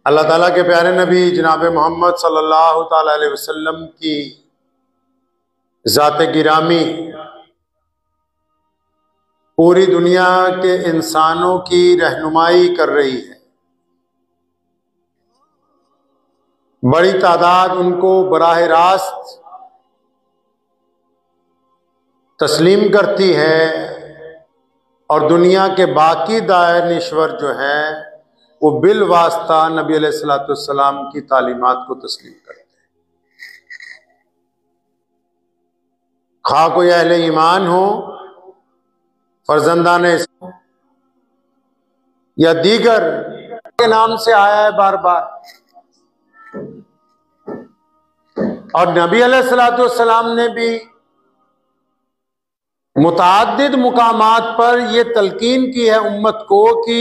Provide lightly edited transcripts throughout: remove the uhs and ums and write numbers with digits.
अल्लाह ताला के प्यारे नबी जनाब मोहम्मद सल्लल्लाहु ताला अलैहि वसल्लम की ज़ात गिरामी पूरी दुनिया के इंसानों की रहनुमाई कर रही है। बड़ी तादाद उनको बराह रास्त तस्लीम करती है और दुनिया के बाकी दानिश्वर जो हैं वो बिल वास्ता नबी अलैहिस्सलातु वस्सलाम की तालीमात को तस्लीम करते हैं। खा कोई अहले ईमान हो, फर्जंदान या दीगर के नाम से आया है बार बार, और नबी अलैहिस्सलातु वस्सलाम ने भी मुताअद्दिद मुकामात पर यह तलकीन की है उम्मत को कि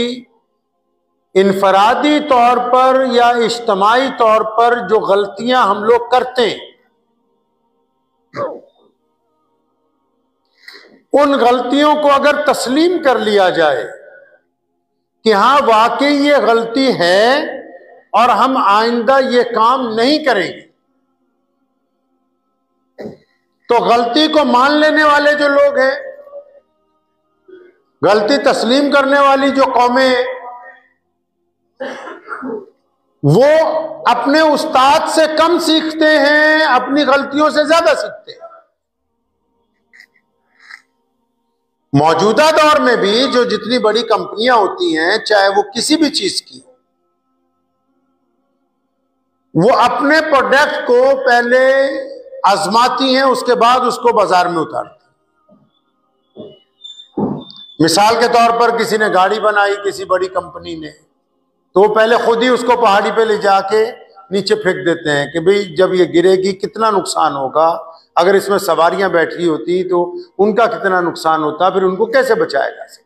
इनफरादी तौर पर या इज्तमाई तौर पर जो गलतियां हम लोग करते हैं, उन गलतियों को अगर तस्लीम कर लिया जाए कि हाँ वाकई ये गलती है और हम आइंदा ये काम नहीं करेंगे, तो गलती को मान लेने वाले जो लोग हैं, गलती तस्लीम करने वाली जो कौमें, वो अपने उस्ताद से कम सीखते हैं, अपनी गलतियों से ज्यादा सीखते हैं। मौजूदा दौर में भी जो जितनी बड़ी कंपनियां होती हैं, चाहे वो किसी भी चीज की, वो अपने प्रोडक्ट को पहले आजमाती हैं, उसके बाद उसको बाजार में उतारती हैं। मिसाल के तौर पर किसी ने गाड़ी बनाई, किसी बड़ी कंपनी ने, तो वो पहले खुद ही उसको पहाड़ी पे ले जाके नीचे फेंक देते हैं कि भाई जब ये गिरेगी कितना नुकसान होगा, अगर इसमें सवारियां बैठी होती तो उनका कितना नुकसान होता, फिर उनको कैसे बचाया जा सकता।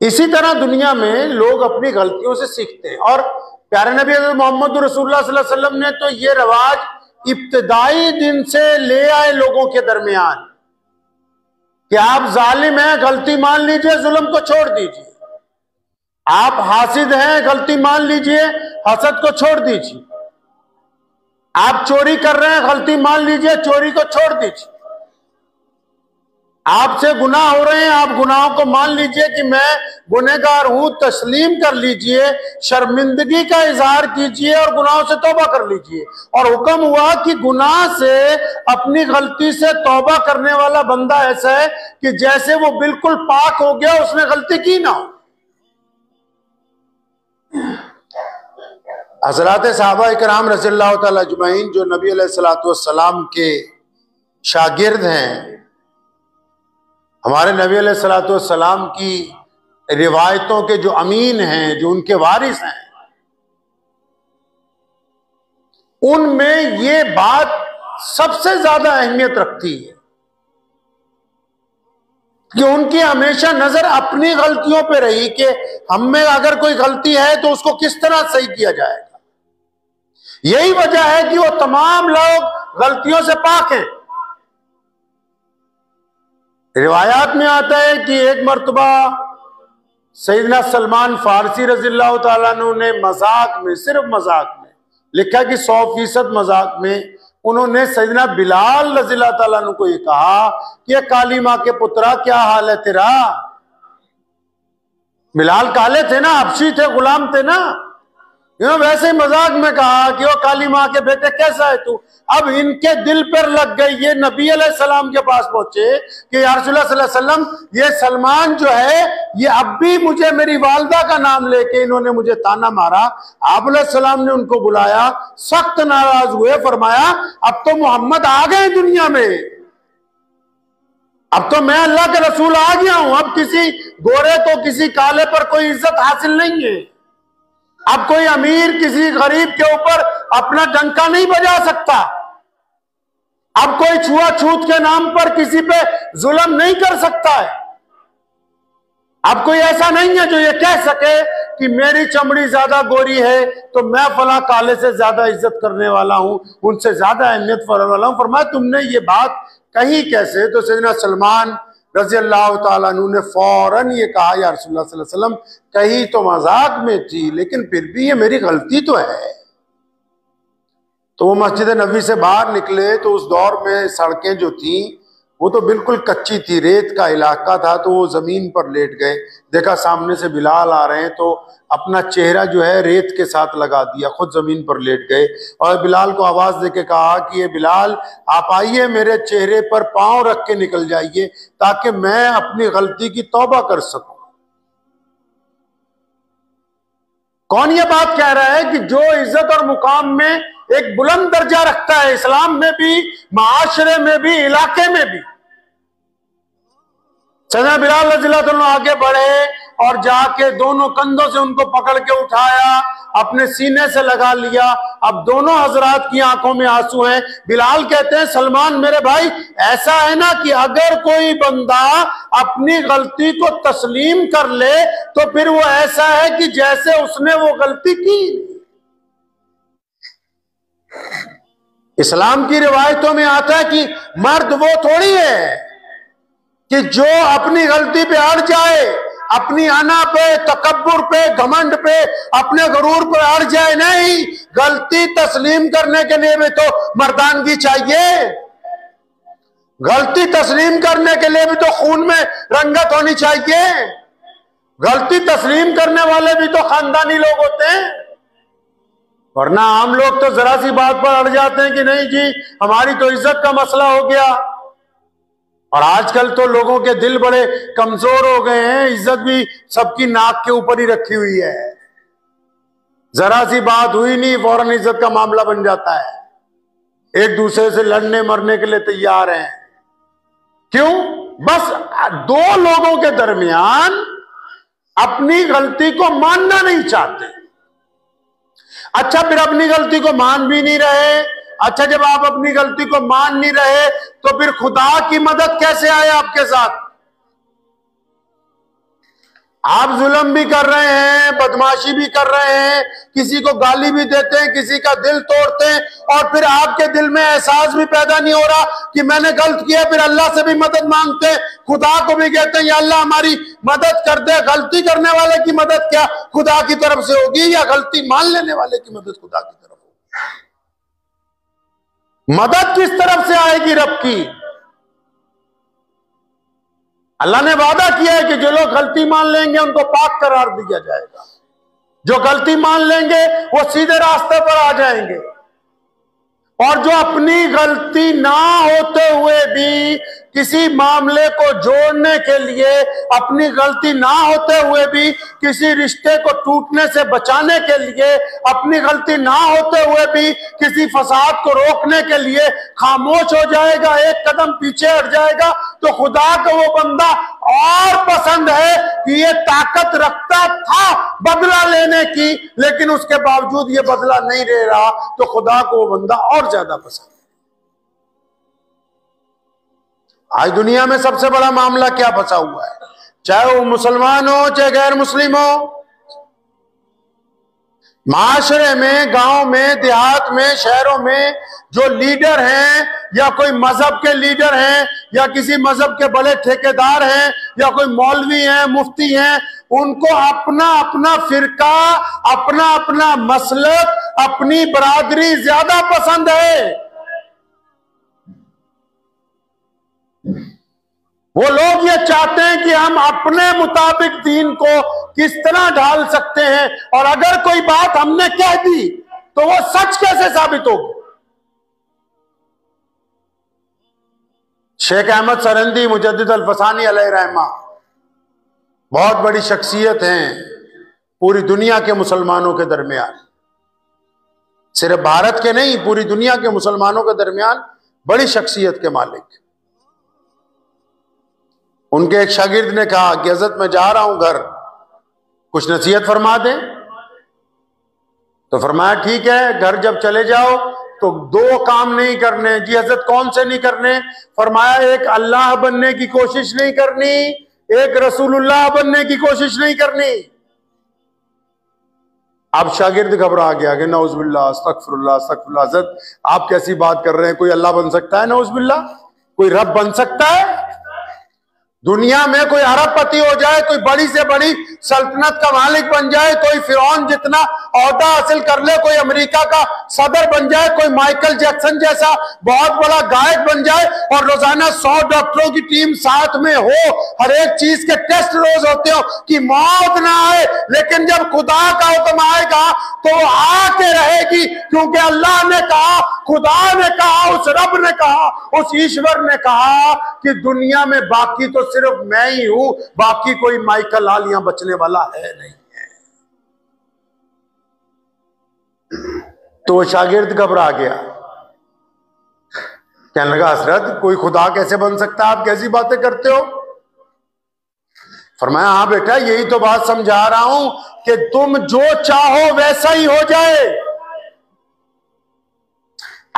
इसी तरह दुनिया में लोग अपनी गलतियों से सीखते हैं, और प्यारे नबी मोहम्मद रसूलुल्लाह सल्लल्लाहु अलैहि वसल्लम ने तो ये रवाज इब्तिदाई दिन से ले आए लोगों के दरमियान कि आप जालिम हैं, गलती मान लीजिए, जुल्म को छोड़ दीजिए। आप हासिद हैं, गलती मान लीजिए, हसद को छोड़ दीजिए। आप चोरी कर रहे हैं, गलती मान लीजिए, चोरी को छोड़ दीजिए। आपसे गुनाह हो रहे हैं, आप गुनाहों को मान लीजिए कि मैं गुनहगार हूं, तस्लीम कर लीजिए, शर्मिंदगी का इजहार कीजिए और गुनाहों से तौबा कर लीजिए। और हुक्म हुआ कि गुनाह से, अपनी गलती से तौबा करने वाला बंदा ऐसा है कि जैसे वो बिल्कुल पाक हो गया, उसने गलती की ना हो। हज़रात सहाबा इकराम रज़ियल्लाहु तआला अजमईन जो नबी अलैहिस्सलातु वस्सलाम के शागिर्द हैं, हमारे नबी अलैहिस्सलातु वस्सलाम की रिवायतों के जो अमीन हैं, जो उनके वारिस हैं, उनमें ये बात सबसे ज्यादा अहमियत रखती है कि उनकी हमेशा नजर अपनी गलतियों पे रही कि हम में अगर कोई गलती है तो उसको किस तरह सही किया जाएगा। यही वजह है कि वो तमाम लोग गलतियों से पाक हैं। रिवायात में आता है कि एक मर्तबा सैयदना सलमान फारसी रज़ियल्लाहु ताला अन्हु ने मजाक में, सिर्फ मजाक में, लिखा कि 100% मजाक में उन्होंने सैयदना बिलाल रज़ियल्लाहु ताला अन्हु को ये कहा कि काली माँ के पुत्रा, क्या हाल है तेरा। बिलाल काले थे ना, हबशी थे, गुलाम थे ना, वैसे ही मजाक में कहा कि वो काली माँ के बेटे कैसा है तू। अब इनके दिल पर लग गई, ये नबी अलैहिस्सलाम के पास पहुंचे कि या रसूलल्लाह सल्लल्लाहु अलैहि वसल्लम, ये सलमान जो है ये अब भी मुझे मेरी वालदा का नाम लेके इन्होंने मुझे ताना मारा। आप अलैहिस्सलाम ने उनको बुलाया, सख्त नाराज हुए, फरमाया अब तो मोहम्मद आ गए दुनिया में, अब तो मैं अल्लाह के रसूल आ गया हूं, अब किसी गोरे को, किसी काले पर कोई इज्जत हासिल नहीं है। अब कोई अमीर किसी गरीब के ऊपर अपना डंका नहीं बजा सकता। अब कोई छुआछूत के नाम पर किसी पे जुल्म नहीं कर सकता है। अब कोई ऐसा नहीं है जो ये कह सके कि मेरी चमड़ी ज्यादा गोरी है तो मैं फला काले से ज्यादा इज्जत करने वाला हूं, उनसे ज्यादा अहमियत करने वाला हूं। फरमाया तुमने ये बात कही कैसे? तो सैयदना सलमान रज़ी अल्लाह ताला अन्हु ने फौरन ये कहा, या रसूलुल्लाह सल्लल्लाहु अलैहि वसल्लम, कही तो मजाक में थी लेकिन फिर भी ये मेरी गलती तो है। तो वो मस्जिद नबी से बाहर निकले तो उस दौर में सड़कें जो थी वो तो बिल्कुल कच्ची थी, रेत का इलाका था। तो वो जमीन पर लेट गए, देखा सामने से बिलाल आ रहे हैं तो अपना चेहरा जो है रेत के साथ लगा दिया, खुद जमीन पर लेट गए और बिलाल को आवाज देके कहा कि ये बिलाल, आप आइए, मेरे चेहरे पर पांव रख के निकल जाइए ताकि मैं अपनी गलती की तौबा कर सकूं। कौन ये बात कह रहा है कि जो इज्जत और मुकाम में एक बुलंद दर्जा रखता है, इस्लाम में भी, माशरे में भी, इलाके में भी। सैयदना बिलाल रज़ियल्लाहु अन्हु आगे बढ़े और जाके दोनों कंधों से उनको पकड़ के उठाया, अपने सीने से लगा लिया। अब दोनों हजरात की आंखों में आंसू हैं। बिलाल कहते हैं, सलमान मेरे भाई, ऐसा है ना कि अगर कोई बंदा अपनी गलती को तस्लीम कर ले तो फिर वो ऐसा है कि जैसे उसने वो गलती की। इस्लाम की रिवायतों में आता है कि मर्द वो थोड़ी है कि जो अपनी गलती पे अड़ जाए, अपनी अना पे, तकब्बुर पे, घमंड पे, अपने गुरूर पे अड़ जाए। नहीं, गलती तस्लीम करने के लिए भी तो मर्दानगी चाहिए, गलती तस्लीम करने के लिए भी तो खून में रंगत होनी चाहिए, गलती तस्लीम करने वाले भी तो खानदानी लोग होते हैं। वरना हम लोग तो जरा सी बात पर अड़ जाते हैं कि नहीं जी हमारी तो इज्जत का मसला हो गया। और आजकल तो लोगों के दिल बड़े कमजोर हो गए हैं, इज्जत भी सबकी नाक के ऊपर ही रखी हुई है। जरा सी बात हुई नहीं फौरन इज्जत का मामला बन जाता है, एक दूसरे से लड़ने मरने के लिए तैयार हैं। क्यों? बस दो लोगों के दरमियान अपनी गलती को मानना नहीं चाहते। अच्छा, फिर अपनी गलती को मान भी नहीं रहे। अच्छा, जब आप अपनी गलती को मान नहीं रहे तो फिर खुदा की मदद कैसे आए आपके साथ? आप जुल्म भी कर रहे हैं, बदमाशी भी कर रहे हैं, किसी को गाली भी देते हैं, किसी का दिल तोड़ते हैं, और फिर आपके दिल में एहसास भी पैदा नहीं हो रहा कि मैंने गलत किया। फिर अल्लाह से भी मदद मांगते हैं, खुदा को भी कहते हैं या अल्लाह हमारी मदद कर दे। गलती करने वाले की मदद क्या खुदा की तरफ से होगी, या गलती मान लेने वाले की मदद खुदा की तरफ होगी? मदद किस तरफ से आएगी रब की? अल्लाह ने वादा किया है कि जो लोग गलती मान लेंगे उनको पाक करार दिया जाएगा, जो गलती मान लेंगे वो सीधे रास्ते पर आ जाएंगे। और जो अपनी गलती ना होते हुए भी किसी मामले को जोड़ने के लिए, अपनी गलती ना होते हुए भी किसी रिश्ते को टूटने से बचाने के लिए, अपनी गलती ना होते हुए भी किसी फसाद को रोकने के लिए खामोश हो जाएगा, एक कदम पीछे हट जाएगा, तो खुदा को वो बंदा और पसंद है कि ये ताकत रखता था बदला लेने की, लेकिन उसके बावजूद ये बदला नहीं ले रहा, तो खुदा को वो बंदा और ज्यादा पसंद है। आज दुनिया में सबसे बड़ा मामला क्या फंसा हुआ है, चाहे वो मुसलमान हो चाहे गैर मुस्लिम हो, माशरे में, गांव में, देहात में, शहरों में जो लीडर हैं, या कोई मजहब के लीडर हैं, या किसी मजहब के बड़े ठेकेदार हैं, या कोई मौलवी हैं, मुफ्ती हैं, उनको अपना अपना फिरका, अपना अपना मसलक, अपनी बरादरी ज्यादा पसंद है। वो लोग ये चाहते हैं कि हम अपने मुताबिक दीन को किस तरह ढाल सकते हैं, और अगर कोई बात हमने कह दी तो वो सच कैसे साबित होगी। शेख अहमद सरहंदी मुजद्दिद अल-फसानी अलैहि रहमा बहुत बड़ी शख्सियत हैं पूरी दुनिया के मुसलमानों के दरमियान, सिर्फ भारत के नहीं, पूरी दुनिया के मुसलमानों के दरमियान बड़ी शख्सियत के मालिक। उनके एक शागिर्द ने कहा कि हजरत मैं जा रहा हूं घर, कुछ नसीहत फरमा दें। तो फरमाया ठीक है, घर जब चले जाओ तो दो काम नहीं करने। जी हजरत कौन से नहीं करने? फरमाया एक अल्लाह बनने की कोशिश नहीं करनी, एक रसूलुल्लाह बनने की कोशिश नहीं करनी। अब शागिर्द घबरा गया कि नौजुबिल्लाह, अस्तगफिरुल्लाह, अस्तगफिरुल्लाह। हजरत आप कैसी बात कर रहे हैं, कोई अल्लाह बन सकता है? नौजुबिल्लाह, कोई रब बन सकता है? दुनिया में कोई अरबपति हो जाए, कोई बड़ी से बड़ी सल्तनत का मालिक बन जाए, कोई फिरौन जितना ओहदा हासिल कर ले, कोई अमेरिका का सदर बन जाए, कोई माइकल जैक्सन जैसा बहुत बड़ा गायक बन जाए और रोजाना 100 डॉक्टरों की टीम साथ में हो, हर एक चीज के टेस्ट रोज होते हो कि मौत ना आए, लेकिन जब खुदा का हुक्म आएगा तो वो आके रहेगी, क्योंकि अल्लाह ने कहा, खुदा ने कहा, उस रब ने कहा, उस ईश्वर ने कहा कि दुनिया में बाकी तो सिर्फ मैं ही हूं, बाकी कोई माइकल लाल यहां बचने वाला है नहीं है। तो शागिर्द घबरा गया, कहने लगा हजरत कोई खुदा कैसे बन सकता है, आप कैसी बातें करते हो। फरमाया हाँ बेटा, यही तो बात समझा रहा हूं कि तुम जो चाहो वैसा ही हो जाए,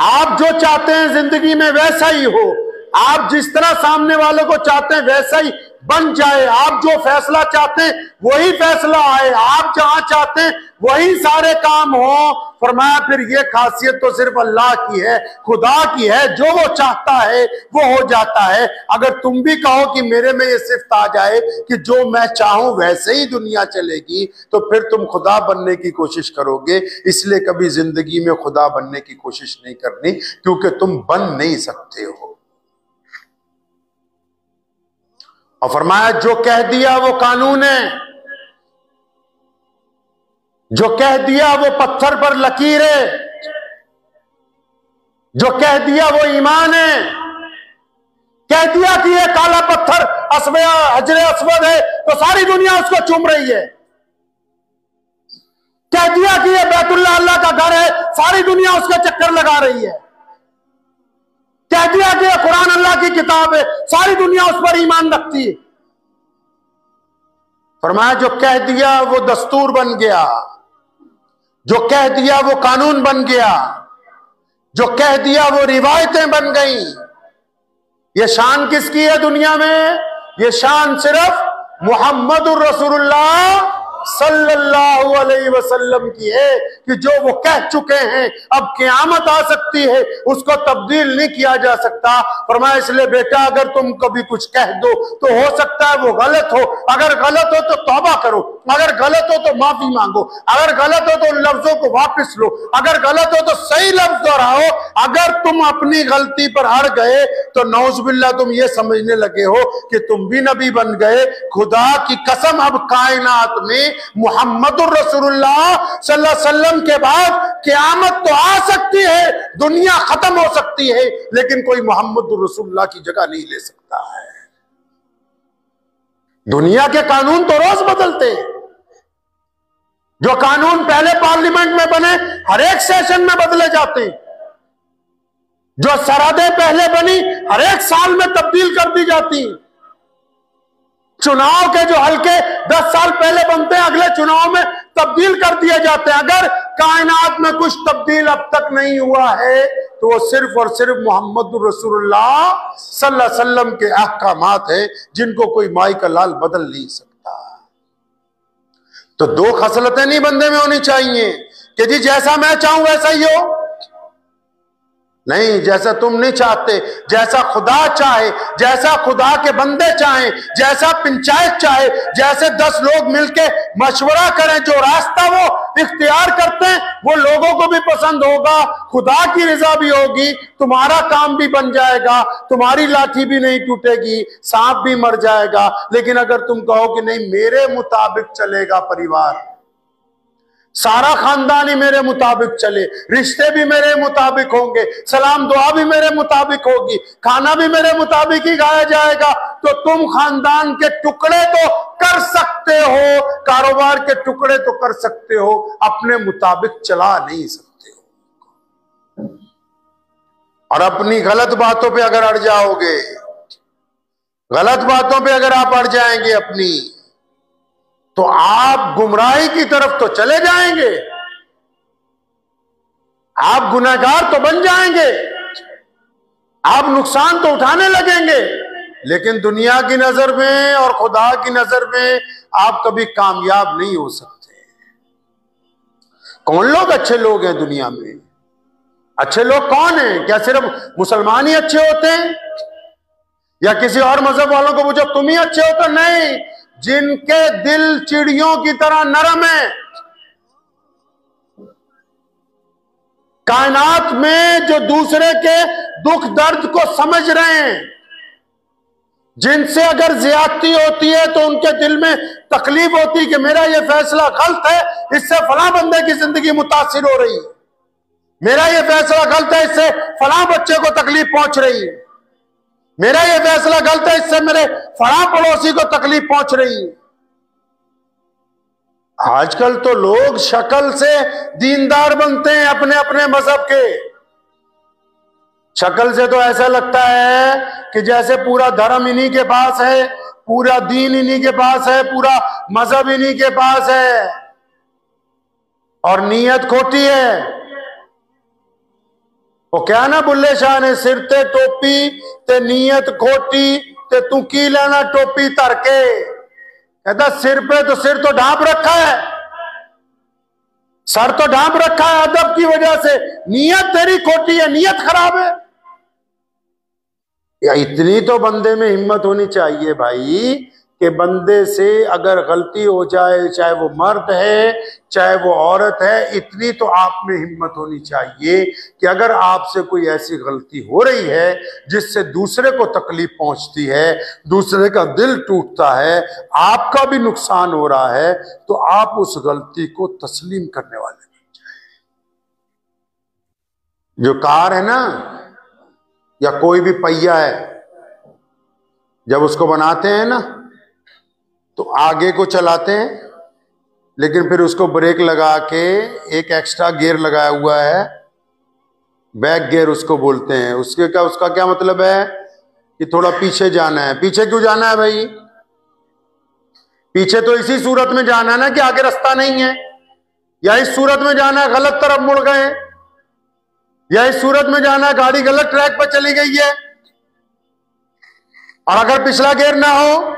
आप जो चाहते हैं जिंदगी में वैसा ही हो, आप जिस तरह सामने वालों को चाहते हैं वैसा ही बन जाए, आप जो फैसला चाहते हैं वही फैसला आए, आप जहां चाहते हैं वही सारे काम हो। फरमाया फिर ये खासियत तो सिर्फ अल्लाह की है, खुदा की है, जो वो चाहता है वो हो जाता है। अगर तुम भी कहो कि मेरे में ये सिफ्त आ जाए कि जो मैं चाहूं वैसे ही दुनिया चलेगी, तो फिर तुम खुदा बनने की कोशिश करोगे। इसलिए कभी जिंदगी में खुदा बनने की कोशिश नहीं करनी, क्योंकि तुम बन नहीं सकते हो। और फरमाया जो कह दिया वो कानून है, जो कह दिया वो पत्थर पर लकीर है, जो कह दिया वो ईमान है। कह दिया कि ये काला पत्थर हजरे अस्वद है तो सारी दुनिया उसको चूम रही है। कह दिया कि ये बैतुल्लाह अल्लाह का घर है, सारी दुनिया उसके चक्कर लगा रही है। कह दिया कि ये कुरान अल्लाह की किताब है, सारी दुनिया उस पर ईमान रखती है। फरमाया जो कह दिया वो दस्तूर बन गया, जो कह दिया वो कानून बन गया, जो कह दिया वो रिवायतें बन गई। ये शान किसकी है दुनिया में? ये शान सिर्फ मुहम्मदुर रसूलुल्लाह सल्लल्लाहु अलैहि वसल्लम की है कि जो वो कह चुके हैं, अब क़यामत आ सकती है, उसको तब्दील नहीं किया जा सकता। फरमाया इसलिए बेटा अगर तुम कभी कुछ कह दो तो हो सकता है वो गलत हो, अगर गलत हो तो तौबा करो, अगर गलत हो तो माफी मांगो, अगर गलत हो तो उन लफ्जों को वापस लो, अगर गलत हो तो सही लफ्ज दोहराओ। अगर तुम अपनी गलती पर अड़ गए तो नौज़ुबिल्लाह तुम ये समझने लगे हो कि तुम भी नबी बन गए। खुदा की कसम अब कायनात में मुहम्मदुर रसूलुल्लाह सल्लल्लाहु अलैहि वसल्लम के बाद क़यामत तो आ सकती है, दुनिया खत्म हो सकती है, लेकिन कोई मुहम्मदुर रसूलुल्लाह की जगह नहीं ले सकता है। दुनिया के कानून तो रोज बदलते हैं। जो कानून पहले पार्लियामेंट में बने हर एक सेशन में बदले जाते हैं, जो सरहदें पहले बनी हर एक साल में तब्दील कर दी जाती हैं। चुनाव के जो हल्के 10 साल पहले बनते हैं अगले चुनाव में तब्दील कर दिए जाते हैं। अगर कायनात में कुछ तब्दील अब तक नहीं हुआ है तो वो सिर्फ और सिर्फ मुहम्मदुर रसूलुल्लाह सल्लल्लाहु अलैहि वसल्लम के अहकामात हैं, जिनको कोई माई का लाल बदल नहीं सकता। तो दो खसलतें नहीं बंदे में होनी चाहिए कि जी जैसा मैं चाहूं वैसा ही हो, नहीं, जैसा तुम नहीं चाहते, जैसा खुदा चाहे, जैसा खुदा के बंदे चाहें, जैसा पंचायत चाहे, जैसे 10 लोग मिलके मशवरा करें, जो रास्ता वो इख्तियार करते हैं वो लोगों को भी पसंद होगा, खुदा की रजा भी होगी, तुम्हारा काम भी बन जाएगा, तुम्हारी लाठी भी नहीं टूटेगी, सांप भी मर जाएगा। लेकिन अगर तुम कहो कि नहीं मेरे मुताबिक चलेगा परिवार, सारा खानदान ही मेरे मुताबिक चले, रिश्ते भी मेरे मुताबिक होंगे, सलाम दुआ भी मेरे मुताबिक होगी, खाना भी मेरे मुताबिक ही खाया जाएगा, तो तुम खानदान के टुकड़े तो कर सकते हो, कारोबार के टुकड़े तो कर सकते हो, अपने मुताबिक चला नहीं सकते हो। और अपनी गलत बातों पे अगर अड़ जाओगे, गलत बातों पे अगर आप अड़ जाएंगे अपनी, तो आप गुमराही की तरफ तो चले जाएंगे, आप गुनहगार तो बन जाएंगे, आप नुकसान तो उठाने लगेंगे, लेकिन दुनिया की नजर में और खुदा की नजर में आप कभी कामयाब नहीं हो सकते। कौन लोग अच्छे लोग हैं दुनिया में? अच्छे लोग कौन हैं? क्या सिर्फ मुसलमान ही अच्छे होते हैं? या किसी और मजहब वालों को पूछो तुम ही अच्छे हो, तो नहीं, जिनके दिल चिड़ियों की तरह नरम है, कायनात में जो दूसरे के दुख दर्द को समझ रहे हैं, जिनसे अगर ज्यादती होती है तो उनके दिल में तकलीफ होती है कि मेरा ये फैसला गलत है, इससे फलां बंदे की जिंदगी मुतासिर हो रही है, मेरा ये फैसला गलत है, इससे फलां बच्चे को तकलीफ पहुंच रही है, मेरा ये फैसला गलत है, इससे मेरे फलां पड़ोसी को तकलीफ पहुंच रही है। आजकल तो लोग शक्ल से दीनदार बनते हैं अपने अपने मजहब के। शक्ल से तो ऐसा लगता है कि जैसे पूरा धर्म इन्हीं के पास है, पूरा दीन इन्हीं के पास है, पूरा मजहब इन्हीं के पास है, और नीयत खोटी है। वो क्या ना बुल्ले शाह ने, सिर ते टोपी ते नीयत खोटी ते तू की लेना टोपी तर के। कहता सिर पे तो सिर तो ढांप रखा है, सर तो ढांप रखा है अदब की वजह से, नीयत तेरी खोटी है, नीयत खराब है। या इतनी तो बंदे में हिम्मत होनी चाहिए भाई कि बंदे से अगर गलती हो जाए, चाहे वो मर्द है चाहे वो औरत है, इतनी तो आप में हिम्मत होनी चाहिए कि अगर आपसे कोई ऐसी गलती हो रही है जिससे दूसरे को तकलीफ पहुंचती है, दूसरे का दिल टूटता है, आपका भी नुकसान हो रहा है, तो आप उस गलती को तस्लीम करने वाले बन जाए। जो कार है ना, या कोई भी पहिया है, जब उसको बनाते हैं ना तो आगे को चलाते हैं, लेकिन फिर उसको ब्रेक लगा के एक एक्स्ट्रा गियर लगाया हुआ है, बैक गियर उसको बोलते हैं। उसका क्या मतलब है कि थोड़ा पीछे जाना है। पीछे क्यों जाना है भाई? पीछे तो इसी सूरत में जाना है ना कि आगे रास्ता नहीं है, या इस सूरत में जाना है गलत तरफ मुड़ गए, या इस सूरत में जाना है गाड़ी गलत ट्रैक पर चली गई है। और अगर पिछला गियर ना हो,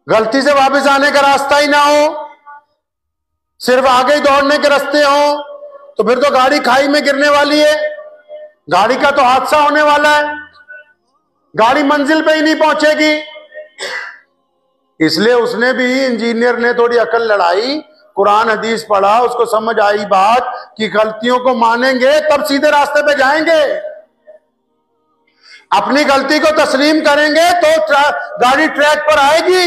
गलती से वापस आने का रास्ता ही ना हो, सिर्फ आगे ही दौड़ने के रास्ते हो, तो फिर तो गाड़ी खाई में गिरने वाली है, गाड़ी का तो हादसा होने वाला है, गाड़ी मंजिल पे ही नहीं पहुंचेगी। इसलिए उसने भी, इंजीनियर ने थोड़ी अकल लड़ाई, कुरान हदीस पढ़ा, उसको समझ आई बात कि गलतियों को मानेंगे तब सीधे रास्ते पे जाएंगे, अपनी गलती को तस्लीम करेंगे तो गाड़ी ट्रैक पर आएगी।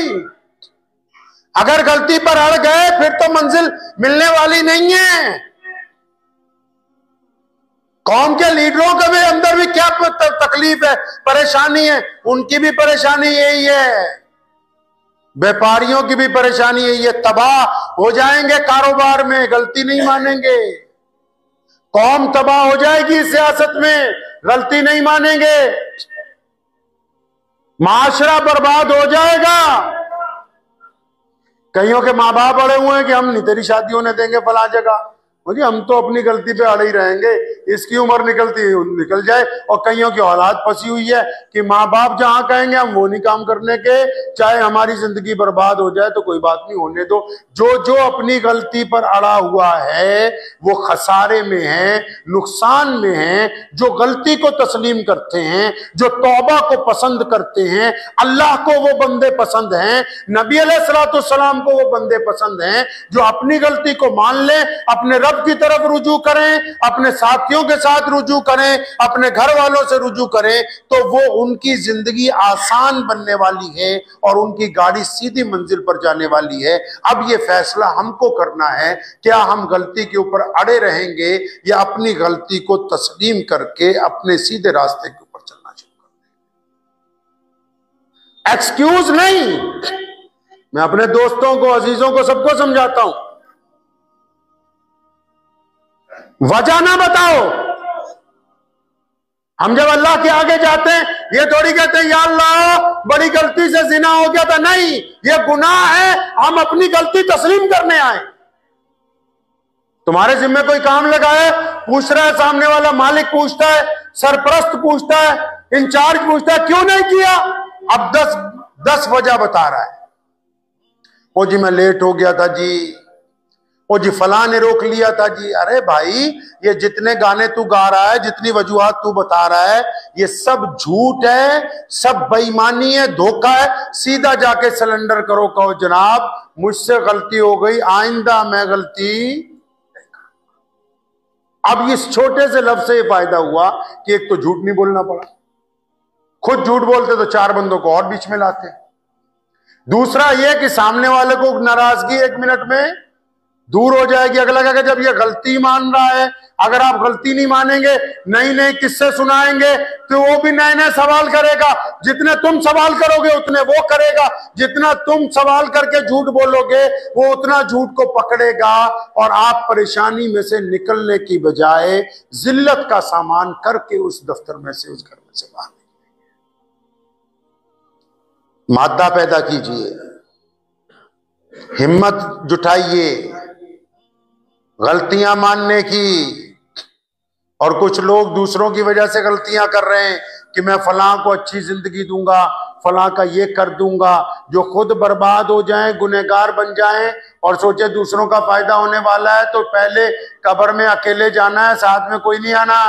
अगर गलती पर अड़ गए फिर तो मंजिल मिलने वाली नहीं है। कौम के लीडरों के भी अंदर भी क्या तकलीफ है, परेशानी है, उनकी भी परेशानी यही है, व्यापारियों की भी परेशानी यही है, तबाह हो जाएंगे कारोबार में, गलती नहीं मानेंगे। कौम तबाह हो जाएगी सियासत में, गलती नहीं मानेंगे, माशरा बर्बाद हो जाएगा। कईयों के माँ बाप अड़े हुए हैं कि हम नहीं तेरी शादी होने देंगे फला जगह, बोलिए हम तो अपनी गलती पे अड़े ही रहेंगे, इसकी उम्र निकल जाए। और कईयों की औलाद फंसी हुई है कि माँ बाप जहां कहेंगे हम वो नहीं काम करने के, चाहे हमारी जिंदगी बर्बाद हो जाए तो कोई बात नहीं, होने दो। जो अपनी गलती पर अड़ा हुआ है वो खसारे में है, नुकसान में है। जो गलती को तस्लीम करते हैं, जो तौबा को पसंद करते हैं, अल्लाह को वो बंदे पसंद हैं, नबी अलैहिस्सलाम को वो बंदे पसंद हैं जो अपनी गलती को मान लें, अपने रब की तरफ रुजू करें, अपने साथियों के साथ रुजू करें, अपने घर वालों से रुजू करें, तो वो उनकी जिंदगी आसान बनने वाली है और उनकी गाड़ी सीधी मंजिल पर जाने वाली है। अब ये फैसला हमको करना है, क्या हम गलती के ऊपर अड़े रहेंगे या अपनी गलती को तस्लीम करके अपने सीधे रास्ते के ऊपर चलना शुरू कर दें। एक्सक्यूज नहीं, मैं अपने दोस्तों को, अजीजों को, सबको समझाता हूं, वजह ना बताओ। हम जब अल्लाह के आगे जाते हैं ये थोड़ी कहते हैं या अल्लाह बड़ी गलती से जिना हो गया था, नहीं, ये गुनाह है, हम अपनी गलती तस्लीम करने आए। तुम्हारे जिम्मे कोई काम लगा है, पूछ रहा है सामने वाला, मालिक पूछता है, सरपरस्त पूछता है, इंचार्ज पूछता है, क्यों नहीं किया? अब 10 वजह बता रहा है। ओ जी मैं लेट हो गया था जी, वो जी फलां ने रोक लिया था जी। अरे भाई, ये जितने गाने तू गा रहा है, जितनी वजूहात तू बता रहा है, ये सब झूठ है, सब बेईमानी है, धोखा है। सीधा जाके सरेंडर करो, कहो जनाब मुझसे गलती हो गई, आइंदा मैं गलती। अब इस छोटे से लफ्ज से ये फायदा हुआ कि एक तो झूठ नहीं बोलना पड़ा, खुद झूठ बोलते तो 4 बंदों को और बीच में लाते। दूसरा ये कि सामने वाले को नाराजगी 1 मिनट में दूर हो जाएगी। अगला कहेगा जब ये गलती मान रहा है, अगर आप गलती नहीं मानेंगे, नई नई किस्से सुनाएंगे, तो वो भी नए नए सवाल करेगा। जितने तुम सवाल करोगे उतने वो करेगा, जितना तुम सवाल करके झूठ बोलोगे वो उतना झूठ को पकड़ेगा, और आप परेशानी में से निकलने की बजाय जिल्लत का सामान करके उस दफ्तर में से, उस घर में से बाहर निकलेंगे। मादा पैदा कीजिए, हिम्मत जुटाइए गलतियां मानने की। और कुछ लोग दूसरों की वजह से गलतियां कर रहे हैं कि मैं फलां को अच्छी जिंदगी दूंगा, फलां का ये कर दूंगा, जो खुद बर्बाद हो जाएं, गुनहगार बन जाएं और सोचे दूसरों का फायदा होने वाला है, तो पहले कब्र में अकेले जाना है, साथ में कोई नहीं आना।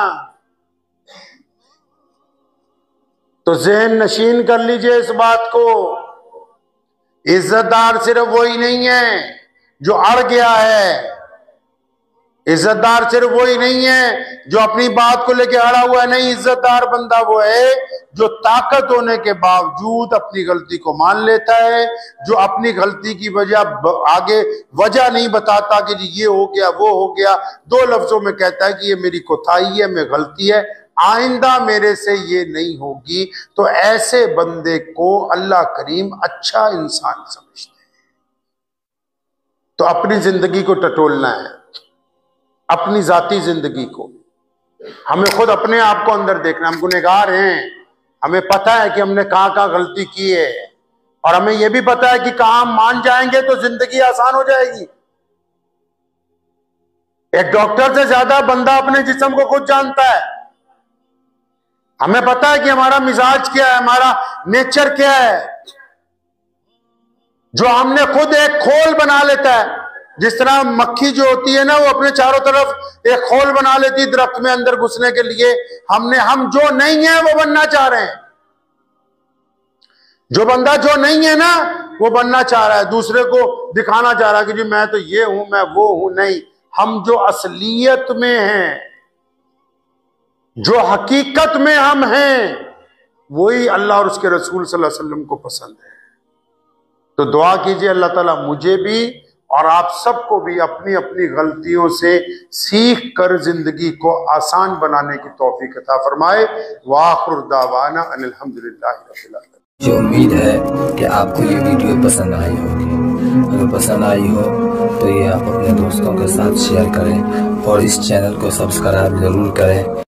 तो ज़हन नशीन कर लीजिए इस बात को। इज्जतदार सिर्फ वही नहीं है जो अड़ गया है, इज्जतदार सिर्फ वही नहीं है जो अपनी बात को लेकर अड़ा हुआ है। नहीं, इज्जतदार बंदा वो है जो ताकत होने के बावजूद अपनी गलती को मान लेता है, जो अपनी गलती की वजह आगे वजह नहीं बताता कि ये हो गया वो हो गया, 2 लफ्जों में कहता है कि ये मेरी कोताही है, मैं गलती है, आइंदा मेरे से ये नहीं होगी। तो ऐसे बंदे को अल्लाह करीम अच्छा इंसान समझते हैं। तो अपनी जिंदगी को टटोलना है, अपनी जाती जिंदगी को। हमें खुद अपने आप को अंदर देखना। हम गुनहगार हैं, हमें पता है कि हमने कहां कहां गलती की है, और हमें यह भी पता है कि कहां हम मान जाएंगे तो जिंदगी आसान हो जाएगी। एक डॉक्टर से ज्यादा बंदा अपने जिस्म को खुद जानता है। हमें पता है कि हमारा मिजाज क्या है, हमारा नेचर क्या है, जो हमने खुद एक खोल बना लेता है। जिस तरह मक्खी जो होती है ना, वो अपने चारों तरफ एक खोल बना लेती है दरख्त में अंदर घुसने के लिए। हम जो नहीं है वो बनना चाह रहे हैं। जो बंदा जो नहीं है ना, वो बनना चाह रहा है, दूसरे को दिखाना चाह रहा है कि जी मैं तो ये हूं, मैं वो हूं। नहीं, हम जो असलियत में हैं, जो हकीकत में हम हैं, वही अल्लाह और उसके रसूल सल्लल्लाहु अलैहि वसल्लम को पसंद है। तो दुआ कीजिए अल्लाह ताला मुझे भी और आप सबको भी अपनी अपनी गलतियों से सीख कर जिंदगी को आसान बनाने की तौफीक अता फरमाए। वाखिर दावाना अनिल हम्दुलिल्लाहि रब्बिल आलमीन। मुझे उम्मीद है कि आपको ये वीडियो पसंद आई होगी। अगर पसंद आई हो तो ये आप अपने दोस्तों के साथ शेयर करें और इस चैनल को सब्सक्राइब जरूर करें।